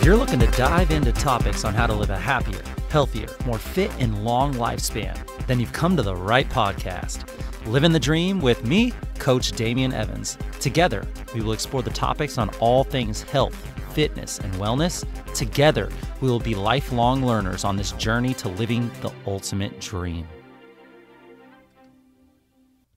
you're looking to dive into topics on how to live a happier, healthier, more fit and long lifespan, then you've come to the right podcast. Livin the Dream with me, Coach Damian Evans. Together, we will explore the topics on all things health, fitness, and wellness. Together, we will be lifelong learners on this journey to living the ultimate dream.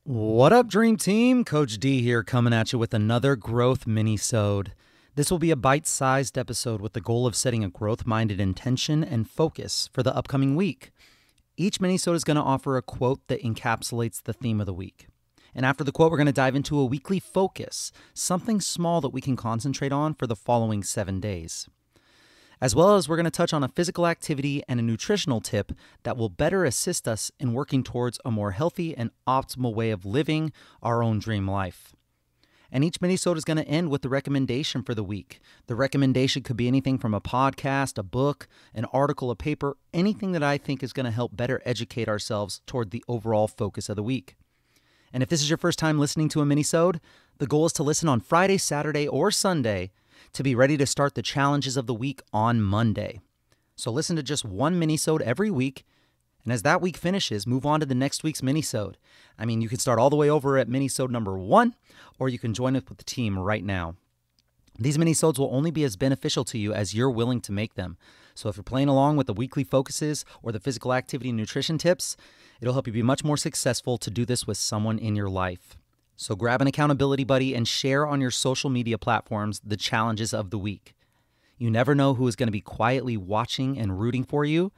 What up, Dream Team? Coach D here, coming at you with another growth mini-sode. This will be a bite-sized episode with the goal of setting a growth-minded intention and focus for the upcoming week. Each mini-sode is going to offer a quote that encapsulates the theme of the week. And after the quote, we're going to dive into a weekly focus, something small that we can concentrate on for the following 7 days. As well as we're going to touch on a physical activity and a nutritional tip that will better assist us in working towards a more healthy and optimal way of living our own dream life. And each mini-sode is going to end with the recommendation for the week. The recommendation could be anything from a podcast, a book, an article, a paper, anything that I think is going to help better educate ourselves toward the overall focus of the week. And if this is your first time listening to a mini-sode, the goal is to listen on Friday, Saturday, or Sunday to be ready to start the challenges of the week on Monday. So listen to just one mini-sode every week, and as that week finishes, move on to the next week's mini-sode. I mean, you can start all the way over at mini-sode number 1, or you can join up with the team right now. These mini-sodes will only be as beneficial to you as you're willing to make them. So if you're playing along with the weekly focuses or the physical activity and nutrition tips, it'll help you be much more successful to do this with someone in your life. So grab an accountability buddy and share on your social media platforms the challenges of the week. You never know who is going to be quietly watching and rooting for you,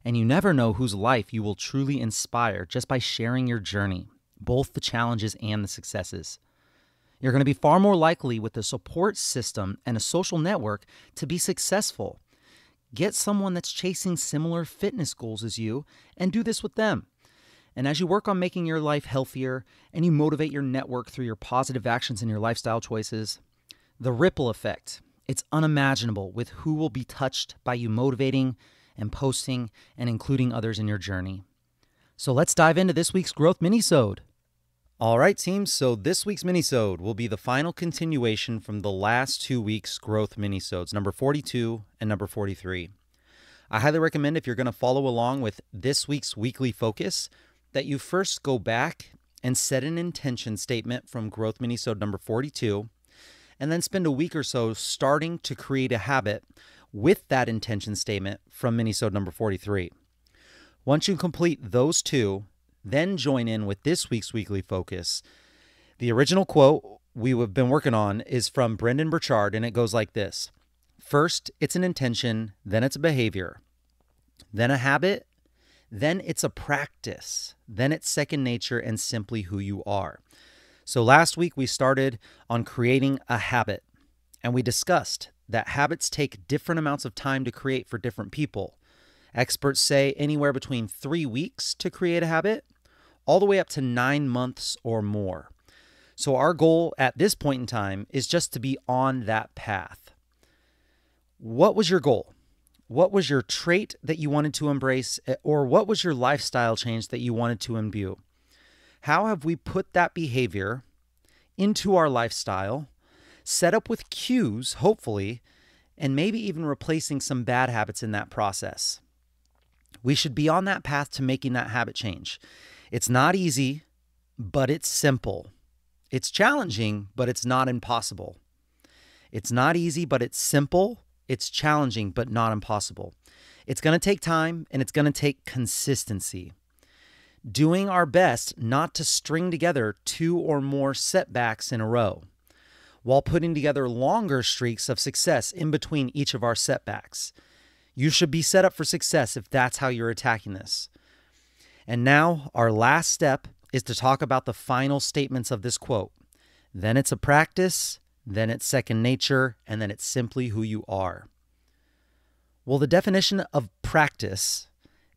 and you never know whose life you will truly inspire just by sharing your journey, both the challenges and the successes. You're going to be far more likely with a support system and a social network to be successful. Get someone that's chasing similar fitness goals as you and do this with them. And as you work on making your life healthier and you motivate your network through your positive actions and your lifestyle choices, the ripple effect, it's unimaginable with who will be touched by you motivating and posting and including others in your journey. So let's dive into this week's growth mini-sode. All right, team, so this week's mini-sode will be the final continuation from the last 2 weeks' growth mini-sodes, number 42 and number 43. I highly recommend, if you're going to follow along with this week's weekly focus, that you first go back and set an intention statement from growth mini-sode number 42, and then spend a week or so starting to create a habit with that intention statement from mini-sode number 43. Once you complete those two, then join in with this week's weekly focus. The original quote we have been working on is from Brendon Burchard, and it goes like this. First, it's an intention, then it's a behavior, then a habit, then it's a practice, then it's second nature and simply who you are. So last week we started on creating a habit, and we discussed that habits take different amounts of time to create for different people. Experts say anywhere between 3 weeks to create a habit, all the way up to 9 months or more. So our goal at this point in time is just to be on that path. What was your goal? What was your trait that you wanted to embrace, or what was your lifestyle change that you wanted to imbue? How have we put that behavior into our lifestyle, set up with cues, hopefully, and maybe even replacing some bad habits in that process? We should be on that path to making that habit change. It's not easy, but it's simple. It's challenging, but it's not impossible. It's not easy, but it's simple. It's challenging, but not impossible. It's going to take time, and it's going to take consistency. Doing our best not to string together 2 or more setbacks in a row, while putting together longer streaks of success in between each of our setbacks. You should be set up for success if that's how you're attacking this. And now, our last step is to talk about the final statements of this quote. Then it's a practice, then it's second nature, and then it's simply who you are. Well, the definition of practice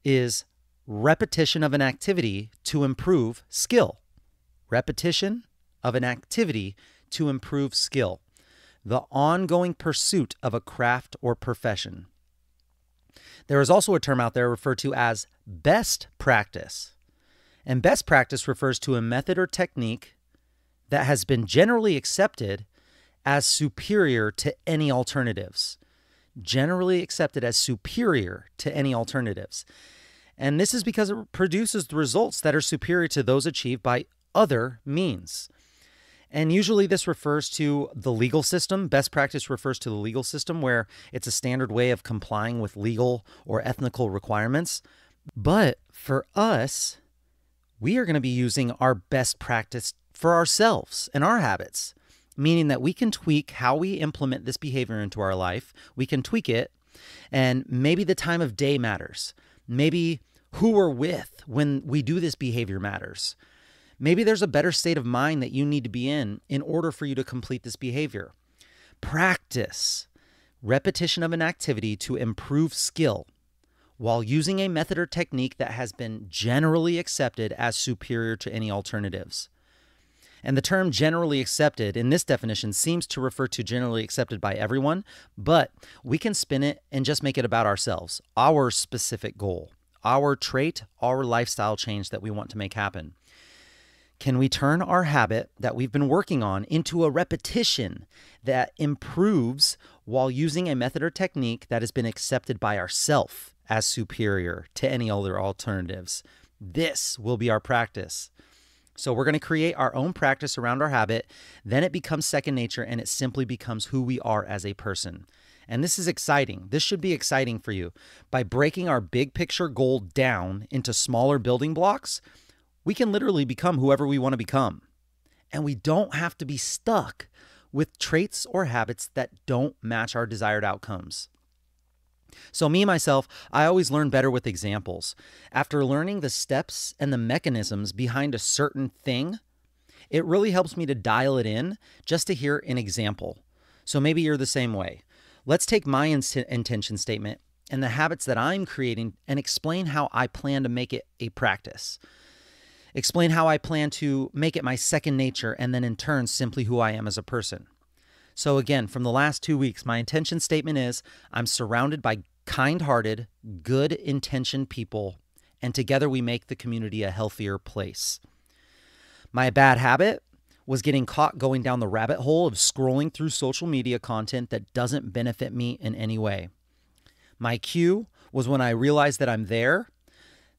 is repetition of an activity to improve skill. Repetition of an activity to improve skill. The ongoing pursuit of a craft or profession. There is also a term out there referred to as best practice. And best practice refers to a method or technique that has been generally accepted as superior to any alternatives. generally accepted as superior to any alternatives. And this is because it produces the results that are superior to those achieved by other means. And usually this refers to the legal system. Best practice refers to the legal system, where it's a standard way of complying with legal or ethical requirements. But for us, we are going to be using our best practice for ourselves and our habits, meaning that we can tweak how we implement this behavior into our life. We can tweak it, and maybe the time of day matters. Maybe who we're with when we do this behavior matters. Maybe there's a better state of mind that you need to be in order for you to complete this behavior. Practice repetition of an activity to improve skill while using a method or technique that has been generally accepted as superior to any alternatives. And the term generally accepted in this definition seems to refer to generally accepted by everyone, but we can spin it and just make it about ourselves, our specific goal, our trait, our lifestyle change that we want to make happen. Can we turn our habit that we've been working on into a repetition that improves while using a method or technique that has been accepted by ourselves as superior to any other alternatives? This will be our practice. So we're going to create our own practice around our habit. Then it becomes second nature, and it simply becomes who we are as a person. And this is exciting. This should be exciting for you. By breaking our big picture goal down into smaller building blocks, we can literally become whoever we want to become. And we don't have to be stuck with traits or habits that don't match our desired outcomes. So myself, I always learn better with examples. After learning the steps and the mechanisms behind a certain thing, it really helps me to dial it in just to hear an example. So maybe you're the same way. Let's take my intention statement and the habits that I'm creating and explain how I plan to make it a practice. Explain how I plan to make it my second nature, and then in turn, simply who I am as a person. So again, from the last 2 weeks, my intention statement is I'm surrounded by kind-hearted, good-intentioned people, and together we make the community a healthier place. My bad habit was getting caught going down the rabbit hole of scrolling through social media content that doesn't benefit me in any way. My cue was when I realized that I'm there.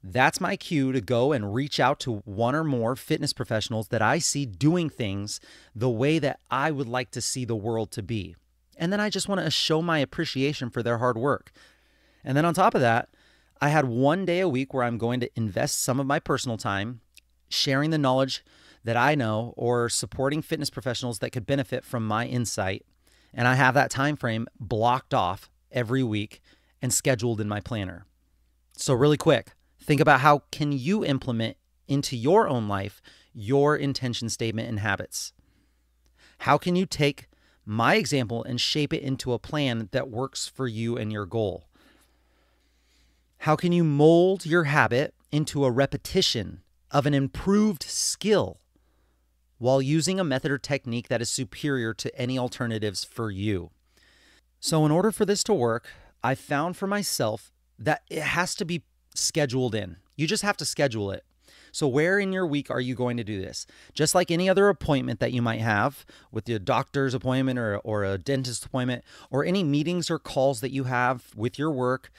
That's my cue to go and reach out to one or more fitness professionals that I see doing things the way that I would like to see the world to be. And then I just want to show my appreciation for their hard work. And then on top of that, I had 1 day a week where I'm going to invest some of my personal time sharing the knowledge that I know or supporting fitness professionals that could benefit from my insight. And I have that time frame blocked off every week and scheduled in my planner. So really quick, think about how can you implement into your own life your intention statement and habits. How can you take my example and shape it into a plan that works for you and your goal? How can you mold your habit into a repetition of an improved skill while using a method or technique that is superior to any alternatives for you? So in order for this to work, I found for myself that it has to be scheduled in. You just have to schedule it. So where in your week are you going to do this? Just like any other appointment that you might have with your doctor's appointment or a dentist appointment or any meetings or calls that you have with your work,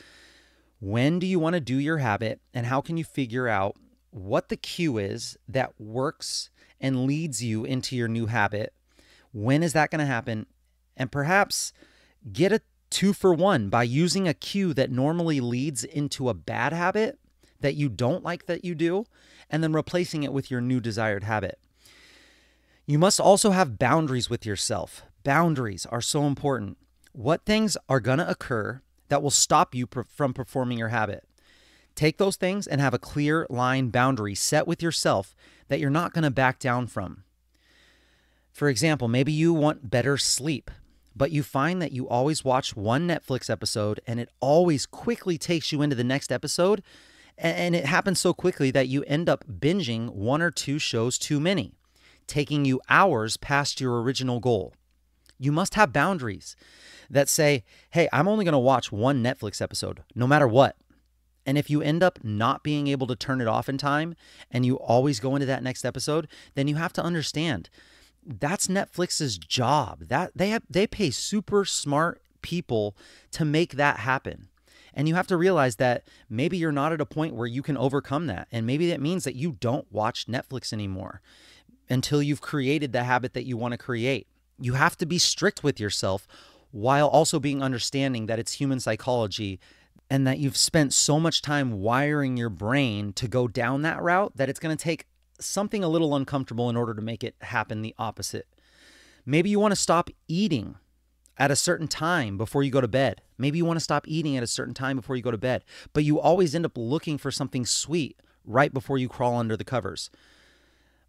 when do you want to do your habit, and how can you figure out what the cue is that works and leads you into your new habit? When is that going to happen? And perhaps get a 2-for-1 by using a cue that normally leads into a bad habit that you don't like that you do, and then replacing it with your new desired habit. You must also have boundaries with yourself. Boundaries are so important. What things are going to occur that will stop you from performing your habit? Take those things and have a clear line boundary set with yourself that you're not going to back down from. For example, maybe you want better sleep, but you find that you always watch one Netflix episode and it always quickly takes you into the next episode. And it happens so quickly that you end up binging 1 or 2 shows too many, taking you hours past your original goal. You must have boundaries that say, hey, I'm only going to watch one Netflix episode, no matter what. And if you end up not being able to turn it off in time and you always go into that next episode, then you have to understand that's Netflix's job. That they pay super smart people to make that happen. And you have to realize that maybe you're not at a point where you can overcome that. And maybe that means that you don't watch Netflix anymore until you've created the habit that you want to create. You have to be strict with yourself while also being understanding that it's human psychology and that you've spent so much time wiring your brain to go down that route that it's going to take something a little uncomfortable in order to make it happen the opposite. Maybe you want to stop eating at a certain time before you go to bed. Maybe you want to stop eating at a certain time before you go to bed, but you always end up looking for something sweet right before you crawl under the covers.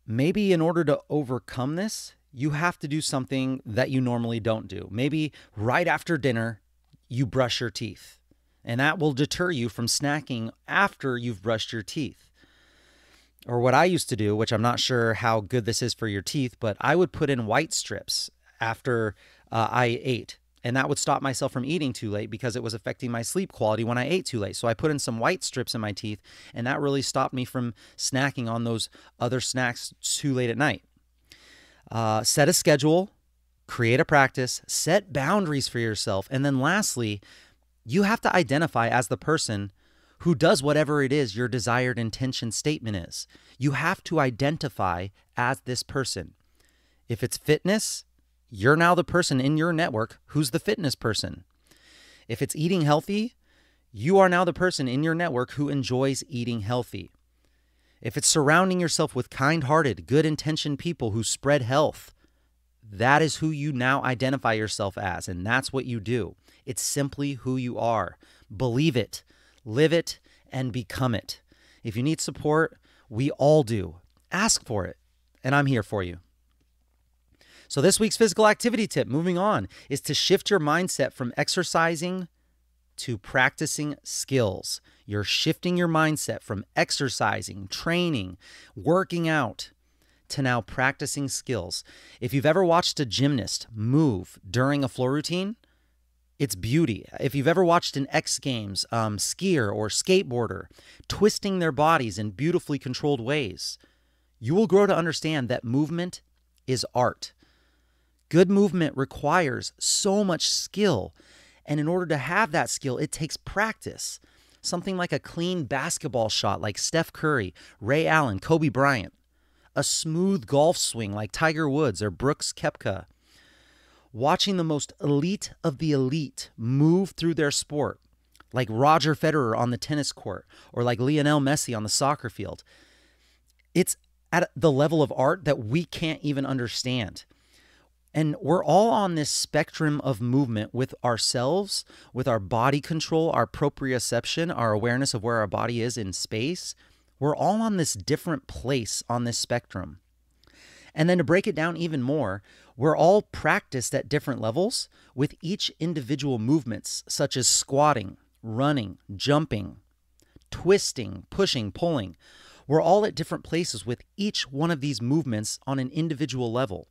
Maybe in order to overcome this, you have to do something that you normally don't do. Maybe right after dinner, you brush your teeth, and that will deter you from snacking after you've brushed your teeth. Or what I used to do, which I'm not sure how good this is for your teeth, but I would put in white strips after I ate. And that would stop myself from eating too late because it was affecting my sleep quality when I ate too late. So I put in some white strips in my teeth, and that really stopped me from snacking on those other snacks too late at night. Set a schedule, create a practice, set boundaries for yourself. And then lastly, you have to identify as the person who does whatever it is your desired intention statement is. You have to identify as this person. If it's fitness, you're now the person in your network who's the fitness person. If it's eating healthy, you are now the person in your network who enjoys eating healthy. If it's surrounding yourself with kind-hearted, good-intentioned people who spread health, that is who you now identify yourself as, and that's what you do. It's simply who you are. Believe it, live it, and become it. If you need support, we all do. Ask for it, and I'm here for you. So this week's physical activity tip, moving on, is to shift your mindset from exercising to practicing skills. You're shifting your mindset from exercising, training, working out, to now practicing skills. If you've ever watched a gymnast move during a floor routine, it's beauty. If you've ever watched an X Games skier or skateboarder twisting their bodies in beautifully controlled ways, you will grow to understand that movement is art. Good movement requires so much skill, and in order to have that skill, it takes practice. Something like a clean basketball shot like Steph Curry, Ray Allen, Kobe Bryant. A smooth golf swing like Tiger Woods or Brooks Koepka. Watching the most elite of the elite move through their sport, like Roger Federer on the tennis court or like Lionel Messi on the soccer field. It's at the level of art that we can't even understand. And we're all on this spectrum of movement with ourselves, with our body control, our proprioception, our awareness of where our body is in space. We're all on this different place on this spectrum. And then to break it down even more, we're all practiced at different levels with each individual movements, such as squatting, running, jumping, twisting, pushing, pulling. We're all at different places with each one of these movements on an individual level,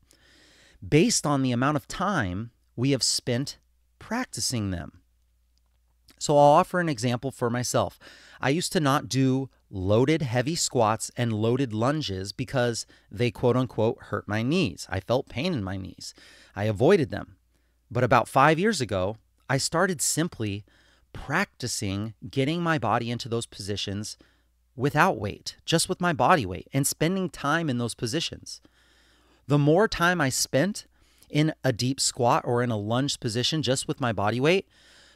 based on the amount of time we have spent practicing them. So I'll offer an example for myself. I used to not do loaded heavy squats and loaded lunges because they quote unquote hurt my knees. I felt pain in my knees. I avoided them. But about 5 years ago, I started simply practicing getting my body into those positions without weight, just with my body weight, and spending time in those positions. The more time I spent in a deep squat or in a lunge position just with my body weight,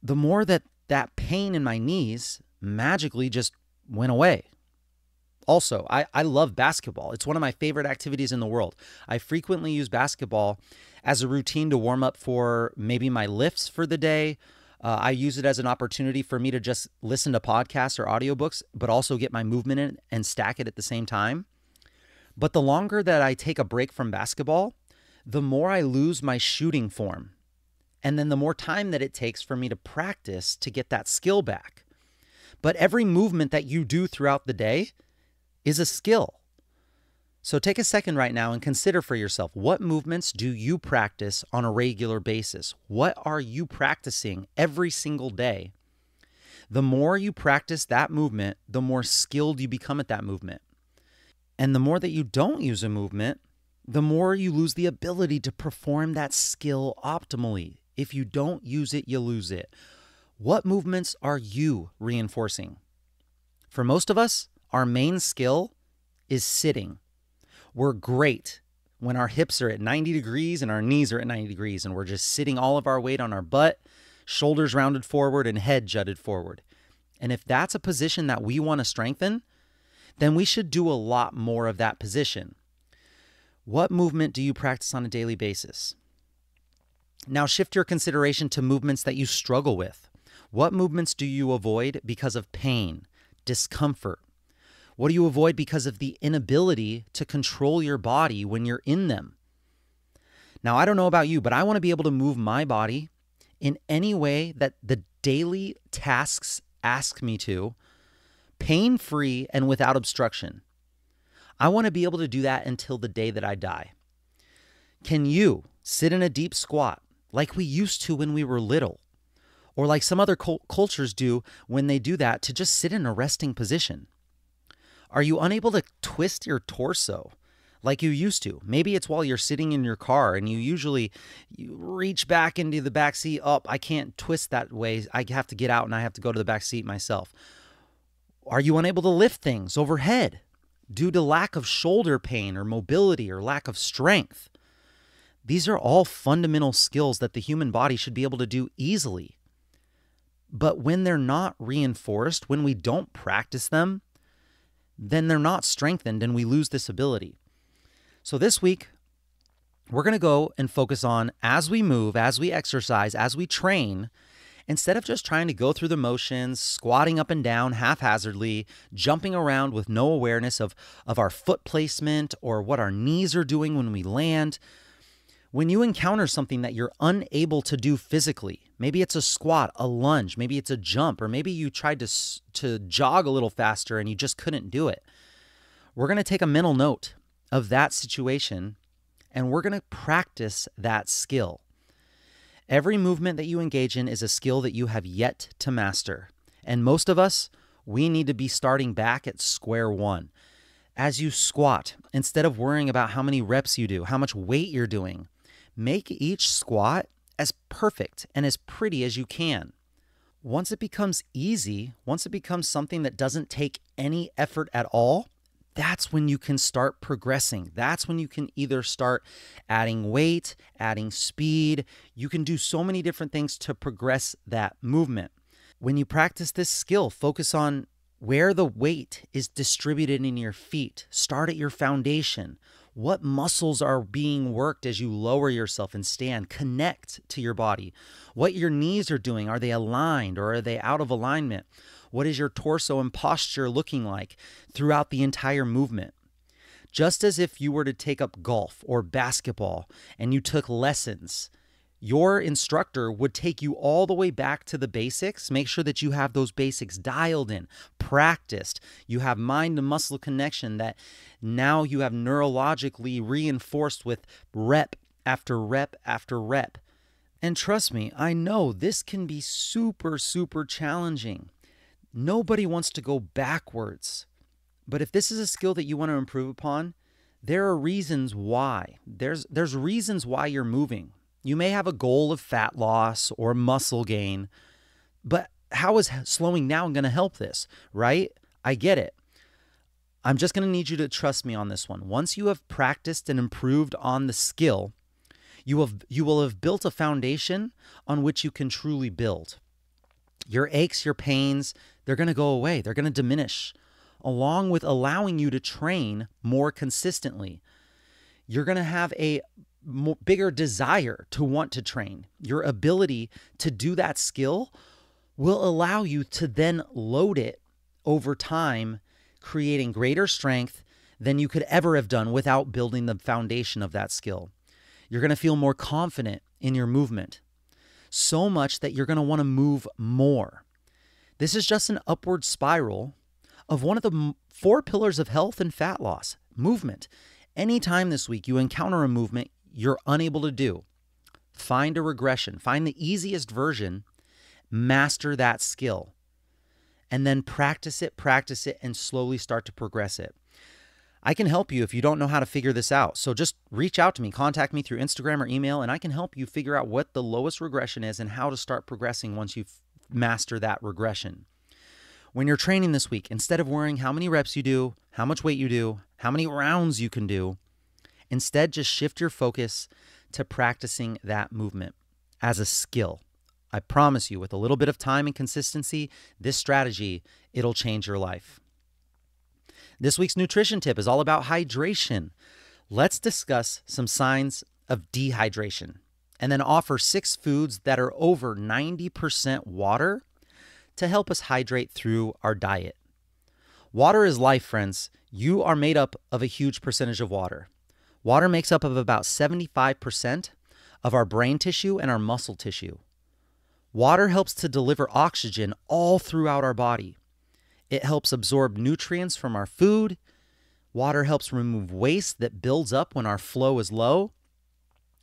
the more that pain in my knees magically just went away. Also, I love basketball. It's one of my favorite activities in the world. I frequently use basketball as a routine to warm up for maybe my lifts for the day. I use it as an opportunity for me to just listen to podcasts or audiobooks, but also get my movement in and stack it at the same time. But the longer that I take a break from basketball, the more I lose my shooting form. And then the more time that it takes for me to practice to get that skill back. But every movement that you do throughout the day is a skill. So take a second right now and consider for yourself, what movements do you practice on a regular basis? What are you practicing every single day? The more you practice that movement, the more skilled you become at that movement. And the more that you don't use a movement, the more you lose the ability to perform that skill optimally. If you don't use it, you lose it. What movements are you reinforcing? For most of us, our main skill is sitting. We're great when our hips are at 90 degrees and our knees are at 90 degrees and we're just sitting all of our weight on our butt, shoulders rounded forward and head jutted forward. And if that's a position that we want to strengthen, then we should do a lot more of that position. What movement do you practice on a daily basis? Now shift your consideration to movements that you struggle with. What movements do you avoid because of pain, discomfort? What do you avoid because of the inability to control your body when you're in them? Now, I don't know about you, but I want to be able to move my body in any way that the daily tasks ask me to, pain-free and without obstruction. I want to be able to do that until the day that I die. Can you sit in a deep squat like we used to when we were little? Or like some other cultures do when they do that, to just sit in a resting position? Are you unable to twist your torso like you used to? Maybe it's while you're sitting in your car and you reach back into the back seat. Oh, I can't twist that way. I have to get out and I have to go to the back seat myself. Are you unable to lift things overhead due to lack of shoulder pain or mobility or lack of strength? These are all fundamental skills that the human body should be able to do easily. But when they're not reinforced, when we don't practice them, then they're not strengthened and we lose this ability. So this week, we're going to go and focus on, as we move, as we exercise, as we train, instead of just trying to go through the motions, squatting up and down haphazardly, jumping around with no awareness of our foot placement or what our knees are doing when we land. When you encounter something that you're unable to do physically, maybe it's a squat, a lunge, maybe it's a jump, or maybe you tried to jog a little faster and you just couldn't do it. We're going to take a mental note of that situation and we're going to practice that skill. Every movement that you engage in is a skill that you have yet to master. And most of us, we need to be starting back at square one. As you squat, instead of worrying about how many reps you do, how much weight you're doing, make each squat as perfect and as pretty as you can. Once it becomes easy, once it becomes something that doesn't take any effort at all, that's when you can start progressing. That's when you can either start adding weight, adding speed. You can do so many different things to progress that movement. When you practice this skill, focus on where the weight is distributed in your feet. Start at your foundation. What muscles are being worked as you lower yourself and stand? Connect to your body. What your knees are doing. Are they aligned or are they out of alignment? What is your torso and posture looking like throughout the entire movement? Just as if you were to take up golf or basketball and you took lessons, your instructor would take you all the way back to the basics. Make sure that you have those basics dialed in, practiced. You have mind and muscle connection that now you have neurologically reinforced with rep after rep after rep. And trust me, I know this can be super, super challenging. Nobody wants to go backwards. But if this is a skill that you want to improve upon, there are reasons why. There's reasons why you're moving. You may have a goal of fat loss or muscle gain, but how is slowing down going to help this, right? I get it. I'm just going to need you to trust me on this one. Once you have practiced and improved on the skill, you will have built a foundation on which you can truly build. Your aches, your pains, they're going to go away. They're going to diminish, along with allowing you to train more consistently. You're going to have a bigger desire to want to train. Your ability to do that skill will allow you to then load it over time, creating greater strength than you could ever have done without building the foundation of that skill. You're going to feel more confident in your movement, so much that you're going to want to move more. This is just an upward spiral of one of the 4 pillars of health and fat loss, movement. Anytime this week you encounter a movement you're unable to do, find a regression, find the easiest version, master that skill, and then practice it, and slowly start to progress it. I can help you if you don't know how to figure this out. So just reach out to me, contact me through Instagram or email, and I can help you figure out what the lowest regression is and how to start progressing once you master that regression. When you're training this week, instead of worrying how many reps you do, how much weight you do, how many rounds you can do, instead just shift your focus to practicing that movement as a skill. I promise you, with a little bit of time and consistency, this strategy, it'll change your life. This week's nutrition tip is all about hydration. Let's discuss some signs of dehydration and then offer 6 foods that are over 90% water to help us hydrate through our diet. Water is life, friends. You are made up of a huge percentage of water. Water makes up of about 75% of our brain tissue and our muscle tissue. Water helps to deliver oxygen all throughout our body. It helps absorb nutrients from our food. Water helps remove waste that builds up when our flow is low.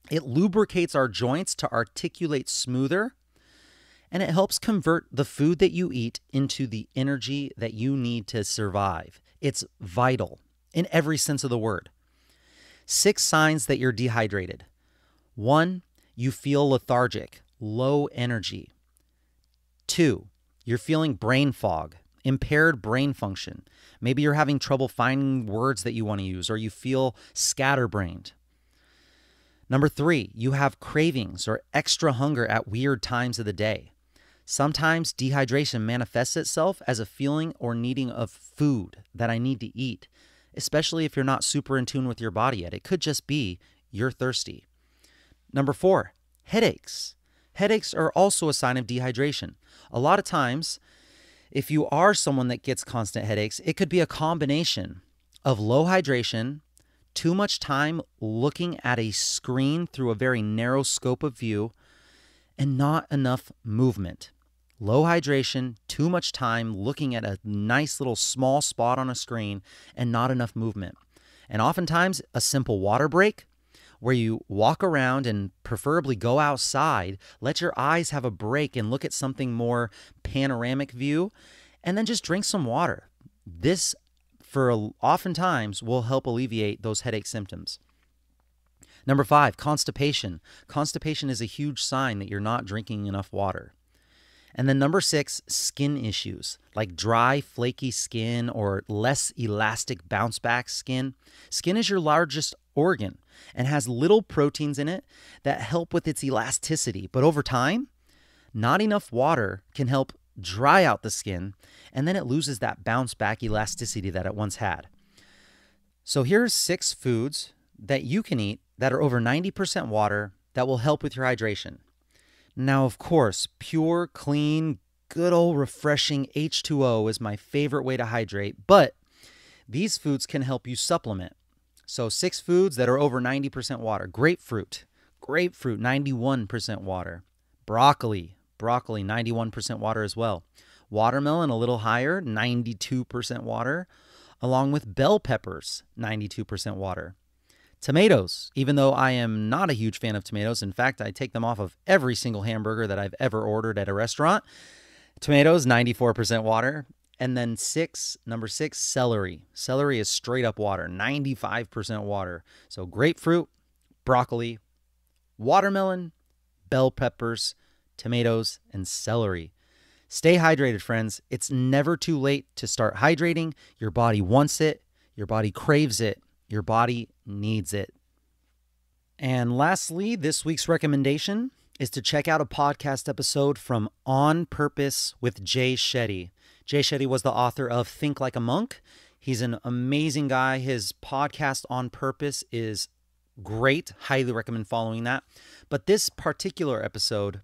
It lubricates our joints to articulate smoother. And it helps convert the food that you eat into the energy that you need to survive. It's vital in every sense of the word. 6 signs that you're dehydrated. 1, you feel lethargic, low energy. 2, you're feeling brain fog, impaired brain function. Maybe you're having trouble finding words that you want to use, or you feel scatterbrained. Number 3, you have cravings or extra hunger at weird times of the day. Sometimes dehydration manifests itself as a feeling or needing of food that I need to eat, especially if you're not super in tune with your body yet. It could just be you're thirsty. Number 4, headaches. Headaches are also a sign of dehydration. A lot of times, if you are someone that gets constant headaches, it could be a combination of low hydration, too much time looking at a screen through a very narrow scope of view, and not enough movement. Low hydration, too much time looking at a nice little small spot on a screen, and not enough movement. And oftentimes, a simple water break where you walk around and preferably go outside, let your eyes have a break and look at something more panoramic view, and then just drink some water. This, for oftentimes, will help alleviate those headache symptoms. Number 5, constipation. Constipation is a huge sign that you're not drinking enough water. And then number 6, skin issues like dry, flaky skin or less elastic bounce back skin. Skin is your largest organ and has little proteins in it that help with its elasticity. But over time, not enough water can help dry out the skin, and then it loses that bounce back elasticity that it once had. So here's 6 foods that you can eat that are over 90% water that will help with your hydration. Now, of course, pure, clean, good old refreshing H2O is my favorite way to hydrate, but these foods can help you supplement. So 6 foods that are over 90% water. Grapefruit, 91% water. Broccoli, 91% water as well. Watermelon, a little higher, 92% water, along with bell peppers, 92% water. Tomatoes, even though I am not a huge fan of tomatoes, in fact, I take them off of every single hamburger that I've ever ordered at a restaurant. Tomatoes, 94% water. And then number 6, celery. Celery is straight up water, 95% water. So grapefruit, broccoli, watermelon, bell peppers, tomatoes, and celery. Stay hydrated, friends. It's never too late to start hydrating. Your body wants it. Your body craves it. Your body needs it. And lastly, this week's recommendation is to check out a podcast episode from On Purpose with Jay Shetty. Jay Shetty was the author of Think Like a Monk. He's an amazing guy. His podcast On Purpose is great. Highly recommend following that. But this particular episode,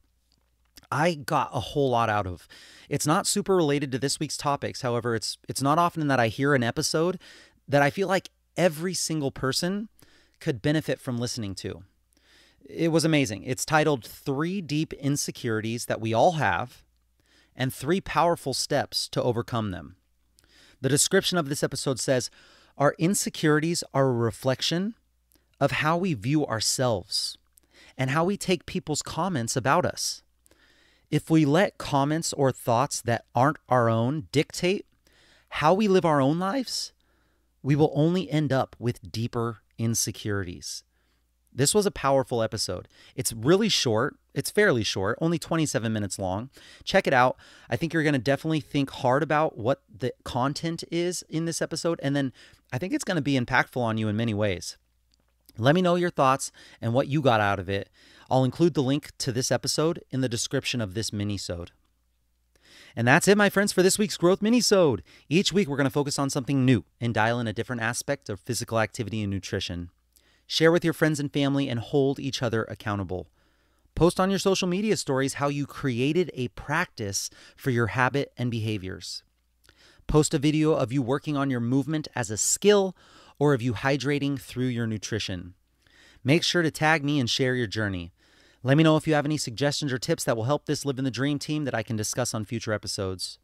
I got a whole lot out of. It's not super related to this week's topics. However, it's not often that I hear an episode that I feel like every single person could benefit from listening to. It was amazing. It's titled 3 Deep Insecurities That We All Have and 3 Powerful Steps to Overcome Them. The description of this episode says, our insecurities are a reflection of how we view ourselves and how we take people's comments about us. If we let comments or thoughts that aren't our own dictate how we live our own lives, we will only end up with deeper insecurities. This was a powerful episode. It's really short. It's fairly short, only 27 minutes long. Check it out. I think you're going to definitely think hard about what the content is in this episode, and then I think it's going to be impactful on you in many ways. Let me know your thoughts and what you got out of it. I'll include the link to this episode in the description of this MINIsode. And that's it, my friends, for this week's Growth MINIsode. Each week, we're going to focus on something new and dial in a different aspect of physical activity and nutrition. Share with your friends and family and hold each other accountable. Post on your social media stories how you created a practice for your habit and behaviors. Post a video of you working on your movement as a skill or of you hydrating through your nutrition. Make sure to tag me and share your journey. Let me know if you have any suggestions or tips that will help this Livin the Dream team that I can discuss on future episodes.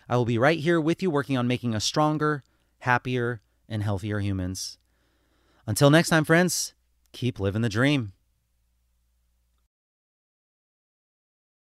I will be right here with you working on making us stronger, happier, and healthier humans. Until next time, friends, keep living the dream.